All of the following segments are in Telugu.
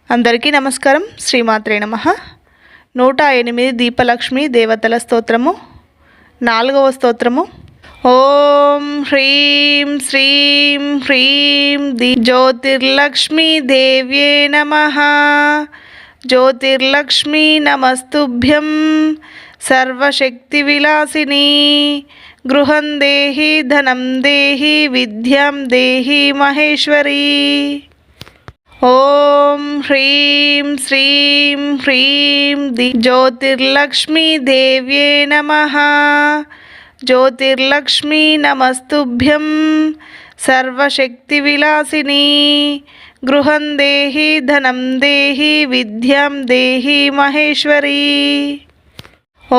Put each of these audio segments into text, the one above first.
అందరికీ నమస్కారం. శ్రీమాత్రే నమః. 108 దీపలక్ష్మి దేవతల స్తోత్రము. 4వ స్తోత్రము. ఓం హ్రీం శ్రీం హ్రీం జ్యోతిర్లక్ష్మీ దేవ్యే నమః. జ్యోతిర్లక్ష్మీ నమస్తుభ్యం సర్వశక్తి విలాసిని. గృహం దేహి ధనం దేహి విద్యాం దేహి మహేశ్వరీ. ఓం హ్రీం శ్రీం హ్రీం జ్యోతిర్లక్ష్మీ దేవ్యే నమః. జ్యోతిర్లక్ష్మీ నమస్తుభ్యం సర్వశక్తి విలాసిని. గృహం దేహి ధనం దేహి విద్యాం దేహి మహేశ్వరీ.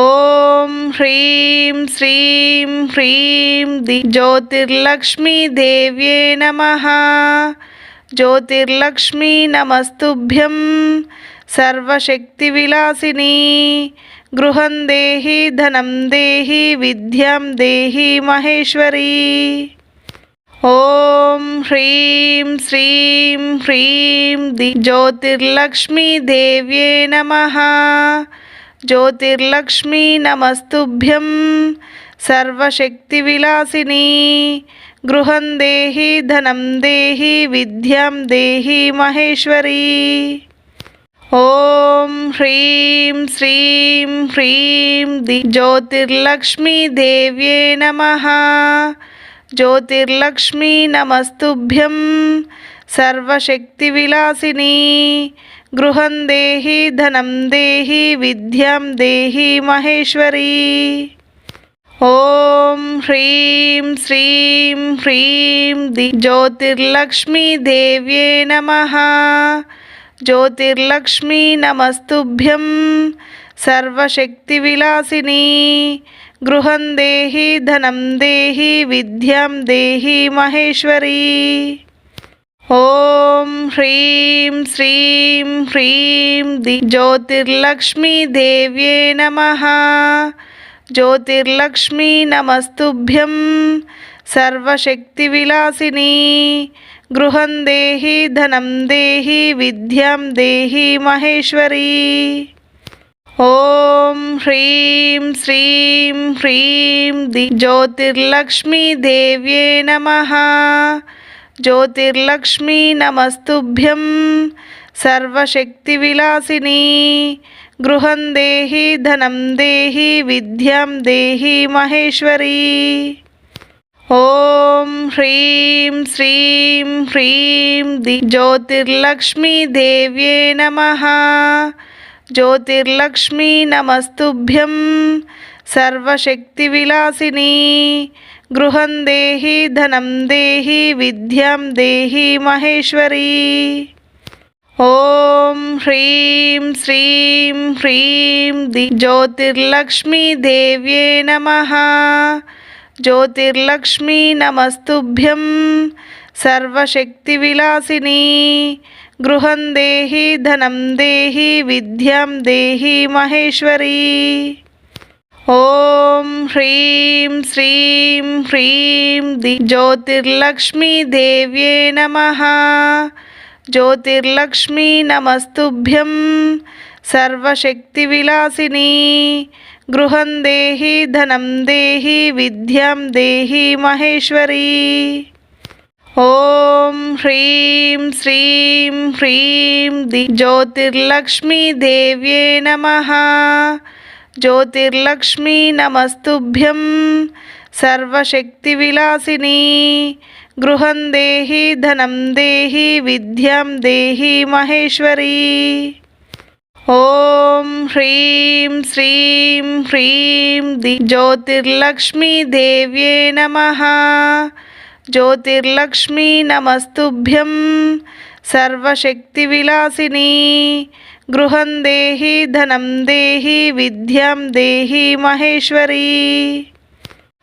ఓం హ్రీం శ్రీం హ్రీం జ్యోతిర్లక్ష్మీ దేవ్యే నమః. జ్యోతిర్లక్ష్మీ నమస్తుభ్యం సర్వశక్తి విలాసిని. గృహం దేహి ధనం దేహి విద్యాం దేహి మహేశ్వరీ. ఓం హ్రీం శ్రీం హ్రీం జ్యోతిర్లక్ష్మీ దేవ్యే నమః. జ్యోతిర్లక్ష్మీ నమస్తుభ్యం సర్వశక్తి విలాసిని. గృహం దేహి ధనం దేహి విద్యాం దేహి మహేశ్వరీ. ఓం హ్రీం శ్రీం హ్రీం జ్యోతిర్లక్ష్మీ దేవ్యే నమః. జ్యోతిర్లక్ష్మీ నమస్తుభ్యం సర్వశక్తి విలాసిని. గృహం దేహి ధనం దేహి విద్యాం దేహి మహేశ్వరీ. ఓం హ్రీం శ్రీం హ్రీం జ్యోతిర్లక్ష్మీ దేవ్యే నమః. జ్యోతిర్లక్ష్మీ నమస్తుభ్యం సర్వశక్తి విలాసిని. గృహం దేహి ధనం దేహి విద్యాం దేహి మహేశ్వరీ. ఓం హ్రీం శ్రీం హ్రీం జ్యోతిర్లక్ష్మీ దేవ్యే నమః. జ్యోతిర్లక్ష్మీ నమస్తుభ్యం సర్వశక్తి విలాసిని. గృహం దేహి ధనం దేహి విద్యాం దేహి మహేశ్వరీ. ఓం హ్రీం శ్రీం హ్రీం జ్యోతిర్లక్ష్మీ దేవ్యే నమః. జ్యోతిర్లక్ష్మీ నమస్తుభ్యం సర్వశక్తి విలాసిని. గృహం దేహి ధనం దేహి విద్యాం దేహి మహేశ్వరీ. ఓం హ్రీం శ్రీం హ్రీం జ్యోతిర్లక్ష్మీ దేవ్యే నమః. జ్యోతిర్లక్ష్మీ నమస్తుభ్యం సర్వశక్తి విలాసిని. గృహం దేహి ధనం దేహి విద్యాం దేహి మహేశ్వరీ. ఓం హ్రీం శ్రీం హ్రీం జ్యోతిర్లక్ష్మీ దేవ్యే నమః. జ్యోతిర్లక్ష్మీ నమస్తుభ్యం సర్వశక్తి విలాసిని. గృహం దేహి ధనం దేహి విద్యాం దేహి మహేశ్వరీ. ఓం హ్రీం శ్రీం హ్రీం జ్యోతిర్లక్ష్మీ దేవ్యే నమః. జ్యోతిర్లక్ష్మీ నమస్తుభ్యం సర్వశక్తి విలాసిని. గృహం దేహి ధనం దేహి విద్యాం దేహి మహేశ్వరీ. ఓం హ్రీం శ్రీం హ్రీం జ్యోతిర్లక్ష్మీ దేవ్యే నమః. జ్యోతిర్లక్ష్మీ నమస్తుభ్యం సర్వశక్తి విలాసిని. గృహం దేహి ధనం దేహి విద్యాం దేహి మహేశ్వరీ. ఓం హ్రీం శ్రీం హ్రీం జ్యోతిర్లక్ష్మీ దేవ్యే నమః. జ్యోతిర్లక్ష్మీ నమస్తుభ్యం సర్వశక్తి విలాసిని. గృహం దేహి ధనం దేహి విద్యాం దేహి మహేశ్వరీ.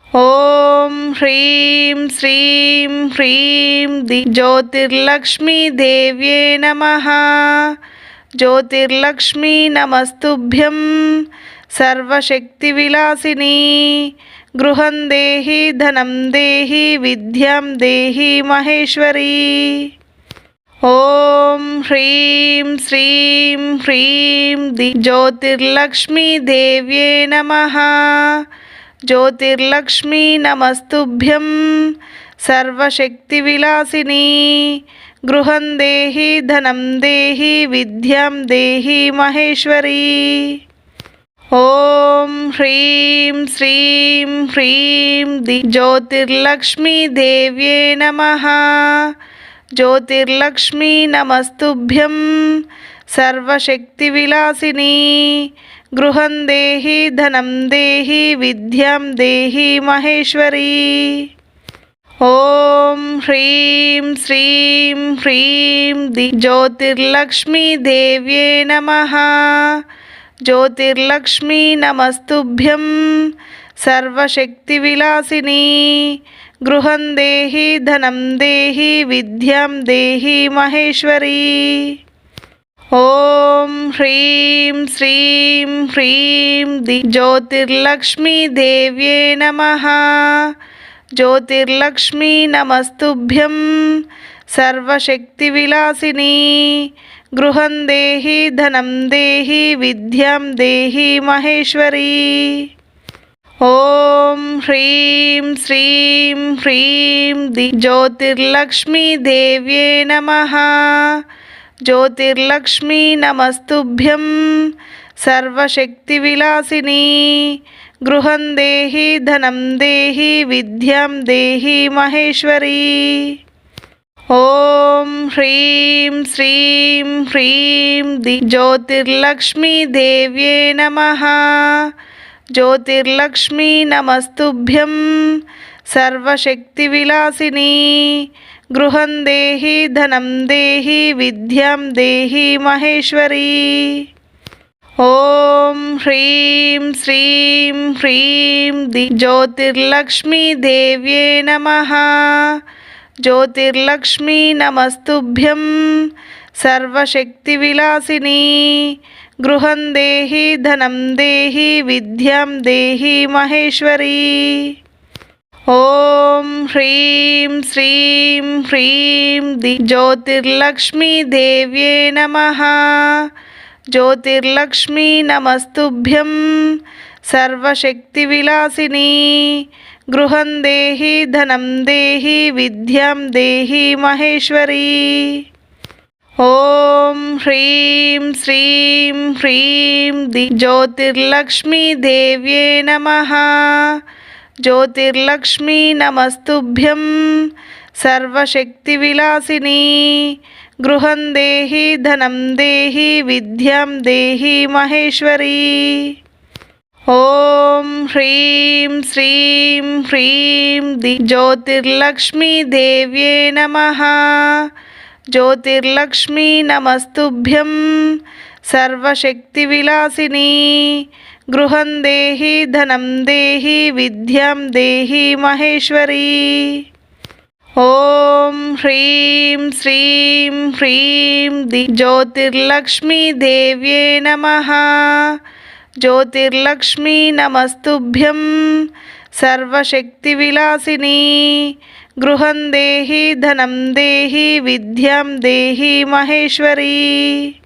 ఓం హ్రీం శ్రీం హ్రీం జ్యోతిర్లక్ష్మీ దేవ్యే నమః. జ్యోతిర్లక్ష్మీ నమస్తుభ్యం సర్వశక్తి విలాసిని. గృహం దేహి ధనం దేహి విద్యాం దేహి మహేశ్వరీ. ఓం హ్రీం శ్రీం హ్రీం జ్యోతిర్లక్ష్మీ దేవ్యే నమః. జ్యోతిర్లక్ష్మీ నమస్తుభ్యం సర్వశక్తివిలాసిని. గృహం దేహి ధనం దేహి విద్యాం దేహి మహేశ్వరీ. ఓం హ్రీం శ్రీం హ్రీం జ్యోతిర్లక్ష్మీ దేవ్యే నమః. జ్యోతిర్లక్ష్మీ నమస్తుభ్యం సర్వశక్తివిలాసిని. గృహం దేహి ధనం దేహి విద్యాం దేహి మహేశ్వరీ. ఓం హ్రీం శ్రీం హ్రీం జ్యోతిర్లక్ష్మీ దేవ్యే నమః. జ్యోతిర్లక్ష్మీ నమస్తుభ్యం సర్వశక్తివిలాసిని. గృహం దేహి ధనం దేహి విద్యాం దేహి మహేశ్వరీ. ఓం హ్రీం శ్రీం హ్రీం జ్యోతిర్లక్ష్మీ దేవ్యే నమః. జ్యోతిర్లక్ష్మీ నమస్తుభ్యం సర్వశక్తివిలాసిని. గృహం దేహి ధనం దేహి విద్యాం దేహి మహేశ్వరీ. ఓం హ్రీం శ్రీం హ్రీం జ్యోతిర్లక్ష్మీ దేవ్యే నమః. జ్యోతిర్లక్ష్మీ నమస్తుభ్యం సర్వశక్తివిలాసిని. గృహం దేహి ధనం దేహి విద్యాం దేహి మహేశ్వరీ. ఓం హ్రీం శ్రీం హ్రీం జ్యోతిర్లక్ష్మీ దేవ్యే నమః. జ్యోతిర్లక్ష్మీ నమస్తుభ్యం సర్వశక్తివిలాసిని. గృహం దేహి ధనం దేహి విద్యాం దేహి మహేశ్వరీ. ఓం హ్రీం శ్రీం హ్రీం జ్యోతిర్లక్ష్మీ దేవ్యే నమః. జ్యోతిర్లక్ష్మీ నమస్తుభ్యం సర్వశక్తివిలాసిని. గృహం దేహి ధనం దేహి విద్యాం దేహి మహేశ్వరీ. ఓం హ్రీం శ్రీం హ్రీం జ్యోతిర్లక్ష్మీ దేవ్యే నమః. జ్యోతిర్లక్ష్మీ నమస్తుభ్యం సర్వశక్తివిలాసిని. గృహం దేహి ధనం దేహి విద్యాం దేహి మహేశ్వరీ. ఓం హ్రీం శ్రీం హ్రీం జ్యోతిర్లక్ష్మీ దేవ్యే నమః. జ్యోతిర్లక్ష్మీ నమస్తుభ్యం సర్వశక్తివిలాసిని. గృహం దేహి ధనం దేహి విద్యాం దేహి మహేశ్వరీ. ఓం హ్రీం శ్రీం హ్రీం జ్యోతిర్లక్ష్మీ దేవ్యే నమః. జ్యోతిర్లక్ష్మీ నమస్తుభ్యం సర్వశక్తివిలాసిని. గృహం దేహి ధనం దేహి విద్యాం దేహి మహేశ్వరీ. ఓం హ్రీం శ్రీం హ్రీం జ్యోతిర్లక్ష్మీ దేవ్యే నమః. జ్యోతిర్లక్ష్మీ నమస్తుభ్యం సర్వశక్తివిలాసిని. గృహం దేహి ధనం దేహి విద్యాం దేహి మహేశ్వరీ.